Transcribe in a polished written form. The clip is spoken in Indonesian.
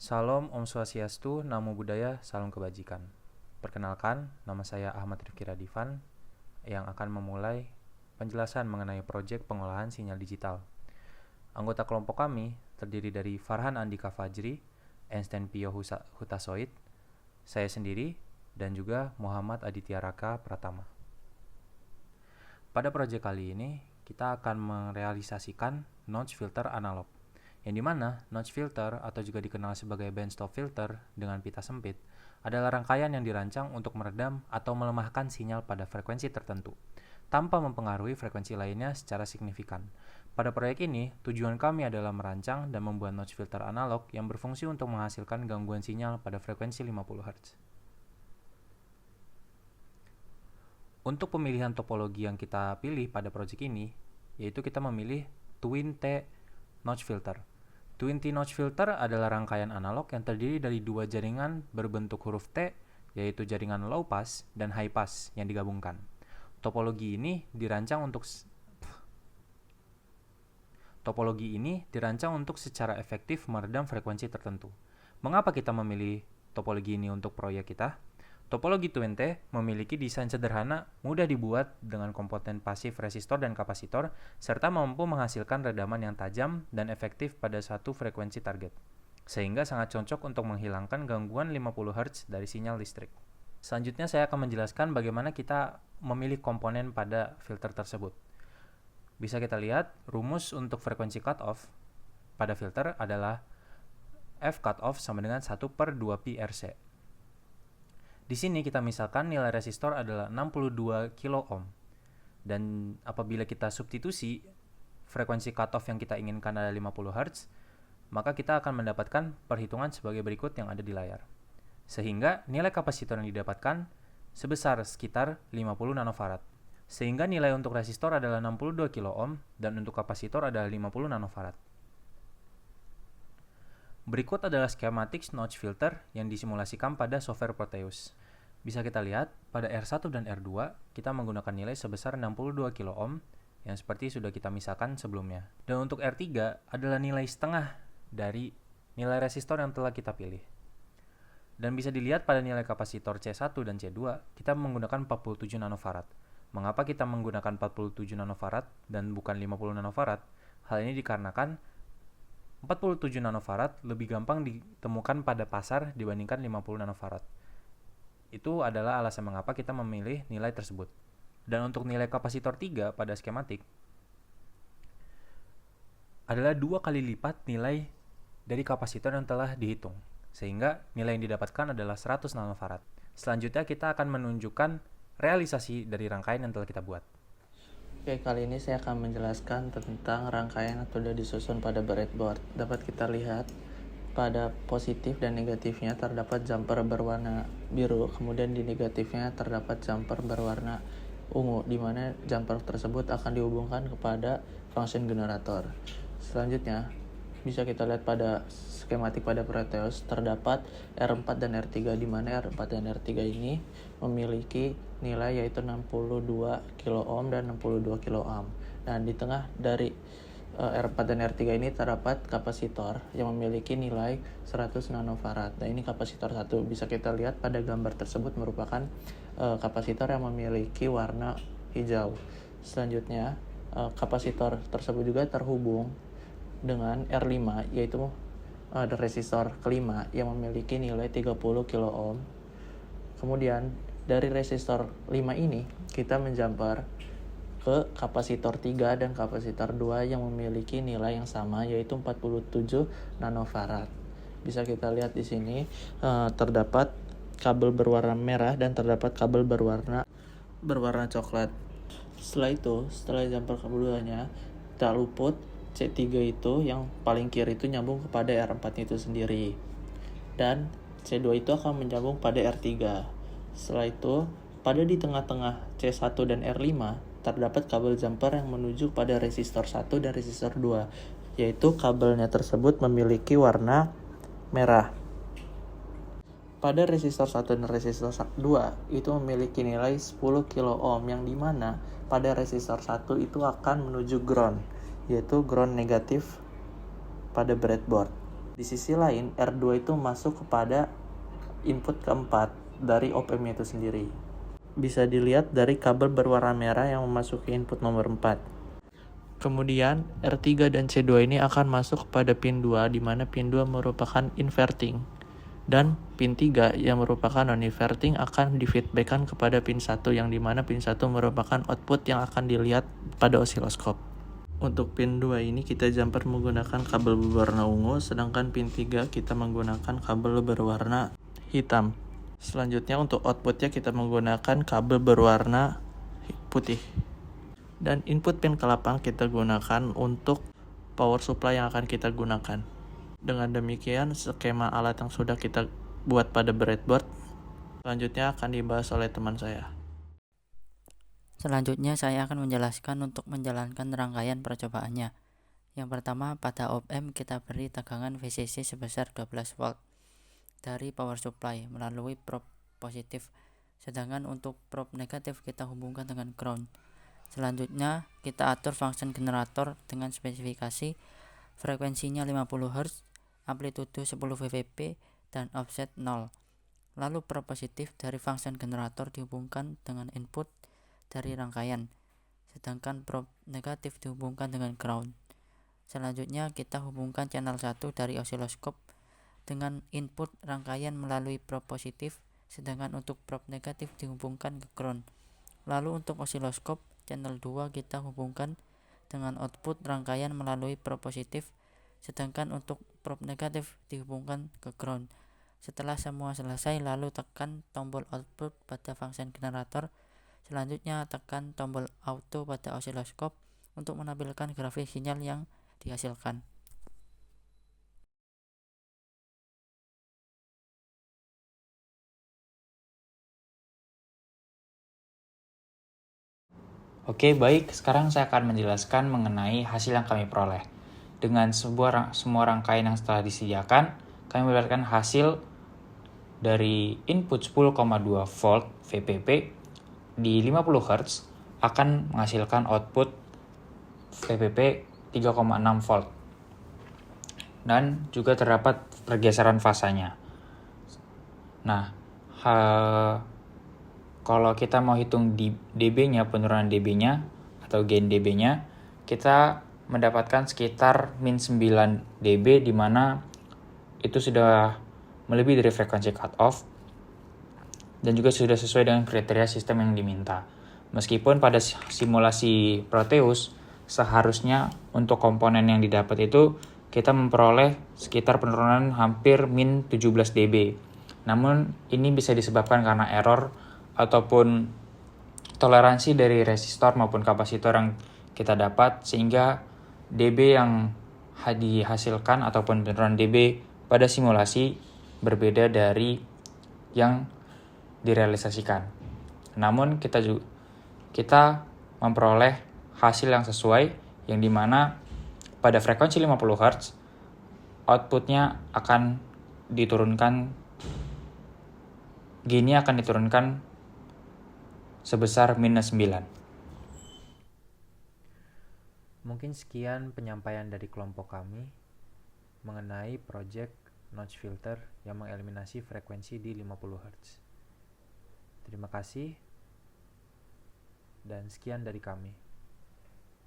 Salam Om Swastiastu, Namo Buddhaya, Salam Kebajikan. Perkenalkan, nama saya Ahmad Rifki Radivan yang akan memulai penjelasan mengenai proyek pengolahan sinyal digital. Anggota kelompok kami terdiri dari Farhan Andika Fajri, Einstein Pio Hutasoid, saya sendiri, dan juga Muhammad Aditya Raka Pratama. Pada proyek kali ini, kita akan merealisasikan notch filter analog, yang dimana notch filter atau juga dikenal sebagai bandstop filter dengan pita sempit adalah rangkaian yang dirancang untuk meredam atau melemahkan sinyal pada frekuensi tertentu tanpa mempengaruhi frekuensi lainnya secara signifikan. Pada proyek ini, tujuan kami adalah merancang dan membuat notch filter analog yang berfungsi untuk menghasilkan gangguan sinyal pada frekuensi 50 Hz. Untuk pemilihan topologi yang kita pilih pada proyek ini, yaitu kita memilih Twin T notch filter. Twin T notch filter adalah rangkaian analog yang terdiri dari dua jaringan berbentuk huruf T, yaitu jaringan low pass dan high pass yang digabungkan. Topologi ini dirancang untuk secara efektif meredam frekuensi tertentu. Mengapa kita memilih topologi ini untuk proyek kita? Topologi Twin T memiliki desain sederhana, mudah dibuat dengan komponen pasif resistor dan kapasitor, serta mampu menghasilkan redaman yang tajam dan efektif pada satu frekuensi target, sehingga sangat cocok untuk menghilangkan gangguan 50 Hz dari sinyal listrik. Selanjutnya saya akan menjelaskan bagaimana kita memilih komponen pada filter tersebut. Bisa kita lihat, rumus untuk frekuensi cutoff pada filter adalah F cutoff sama dengan 1/2pi RC. Di sini kita misalkan nilai resistor adalah 62 kilo ohm. Dan apabila kita substitusi frekuensi cutoff yang kita inginkan adalah 50 Hz, maka kita akan mendapatkan perhitungan sebagai berikut yang ada di layar. Sehingga nilai kapasitor yang didapatkan sebesar sekitar 50 nanofarad. Sehingga nilai untuk resistor adalah 62 kilo ohm dan untuk kapasitor adalah 50 nanofarad. Berikut adalah skematik notch filter yang disimulasikan pada software Proteus. Bisa kita lihat, pada R1 dan R2, kita menggunakan nilai sebesar 62 kilo ohm yang seperti sudah kita misalkan sebelumnya. Dan untuk R3 adalah nilai setengah dari nilai resistor yang telah kita pilih. Dan bisa dilihat pada nilai kapasitor C1 dan C2, kita menggunakan 47 nanofarad. Mengapa kita menggunakan 47 nanofarad dan bukan 50 nanofarad? Hal ini dikarenakan 47 nanofarad lebih gampang ditemukan pada pasar dibandingkan 50 nanofarad. Itu adalah alasan mengapa kita memilih nilai tersebut. Dan untuk nilai kapasitor 3 pada skematik adalah 2 kali lipat nilai dari kapasitor yang telah dihitung, sehingga nilai yang didapatkan adalah 100 nanofarad. Selanjutnya kita akan menunjukkan realisasi dari rangkaian yang telah kita buat. Oke, kali ini saya akan menjelaskan tentang rangkaian yang sudah disusun pada breadboard. Dapat kita lihat pada positif dan negatifnya terdapat jumper berwarna biru, kemudian di negatifnya terdapat jumper berwarna ungu, di mana jumper tersebut akan dihubungkan kepada function generator. Selanjutnya, bisa kita lihat pada skematik pada Proteus terdapat R4 dan R3, di mana R4 dan R3 ini memiliki nilai yaitu 62 kilo ohm dan 62 kilo ohm. Nah, di tengah dari R4 dan R3 ini terdapat kapasitor yang memiliki nilai 100 nanofarad. Nah, ini kapasitor 1. Bisa kita lihat pada gambar tersebut merupakan kapasitor yang memiliki warna hijau. Selanjutnya, kapasitor tersebut juga terhubung dengan R5, yaitu resistor kelima yang memiliki nilai 30 kilo ohm. Kemudian dari resistor 5 ini kita menjumper ke kapasitor 3 dan kapasitor 2 yang memiliki nilai yang sama, yaitu 47 nanofarad. Bisa kita lihat di sini terdapat kabel berwarna merah dan terdapat kabel berwarna coklat. Setelah jumper keduanya, tak luput C3 itu yang paling kiri itu nyambung kepada R4 itu sendiri. Dan C2 itu akan menyambung pada R3. Setelah itu, pada di tengah-tengah C1 dan R5 terdapat kabel jumper yang menuju pada resistor 1 dan resistor 2, yaitu kabelnya tersebut memiliki warna merah. Pada resistor 1 dan resistor 2 itu memiliki nilai 10 kilo ohm, yang dimana pada resistor 1 itu akan menuju ground, yaitu ground negatif pada breadboard. Di sisi lain, R2 itu masuk kepada input keempat dari op-amp itu sendiri. Bisa dilihat dari kabel berwarna merah yang memasuki input nomor 4. Kemudian, R3 dan C2 ini akan masuk kepada pin 2, di mana pin 2 merupakan inverting. Dan pin 3 yang merupakan non-inverting akan di-feedbackkan kepada pin 1, yang dimana pin 1 merupakan output yang akan dilihat pada osiloskop. Untuk pin 2 ini kita jumper menggunakan kabel berwarna ungu, sedangkan pin 3 kita menggunakan kabel berwarna hitam. Selanjutnya untuk outputnya kita menggunakan kabel berwarna putih. Dan input pin ke-8 kita gunakan untuk power supply yang akan kita gunakan. Dengan demikian, skema alat yang sudah kita buat pada breadboard selanjutnya akan dibahas oleh teman saya. Selanjutnya saya akan menjelaskan untuk menjalankan rangkaian percobaannya. Yang pertama, pada op-amp kita beri tegangan VCC sebesar 12 volt dari power supply melalui probe positif, sedangkan untuk probe negatif kita hubungkan dengan ground. Selanjutnya, kita atur function generator dengan spesifikasi frekuensinya 50 Hz, amplitudo 10 VVP, dan offset 0. Lalu probe positif dari function generator dihubungkan dengan input dari rangkaian, sedangkan probe negatif dihubungkan dengan ground. Selanjutnya kita hubungkan channel 1 dari osiloskop dengan input rangkaian melalui probe positif, sedangkan untuk probe negatif dihubungkan ke ground. Lalu untuk osiloskop channel 2 kita hubungkan dengan output rangkaian melalui probe positif, sedangkan untuk probe negatif dihubungkan ke ground. Setelah semua selesai, lalu tekan tombol output pada function generator. Selanjutnya tekan tombol auto pada osiloskop untuk menampilkan grafik sinyal yang dihasilkan. Oke, baik. Sekarang saya akan menjelaskan mengenai hasil yang kami peroleh. Dengan semua rangkaian yang setelah disediakan, kami mendapatkan hasil dari input 10,2 volt VPP di 50 Hz akan menghasilkan output VPP 3,6 volt. Dan juga terdapat pergeseran fasanya. Nah, kalau kita mau hitung dB-nya, penurunan dB-nya atau gain dB-nya, kita mendapatkan sekitar min 9 dB, di mana itu sudah melebihi dari frekuensi cutoff dan juga sudah sesuai dengan kriteria sistem yang diminta. Meskipun pada simulasi Proteus, seharusnya untuk komponen yang didapat itu kita memperoleh sekitar penurunan hampir min 17 dB. Namun ini bisa disebabkan karena error ataupun toleransi dari resistor maupun kapasitor yang kita dapat, sehingga dB yang dihasilkan ataupun penurunan dB pada simulasi berbeda dari yang direalisasikan. Namun kita memperoleh hasil yang sesuai, yang dimana pada frekuensi 50 Hz outputnya akan diturunkan, gainnya akan diturunkan sebesar minus 9. Mungkin sekian penyampaian dari kelompok kami mengenai project notch filter yang mengeliminasi frekuensi di 50 Hz. Terima kasih dan sekian dari kami.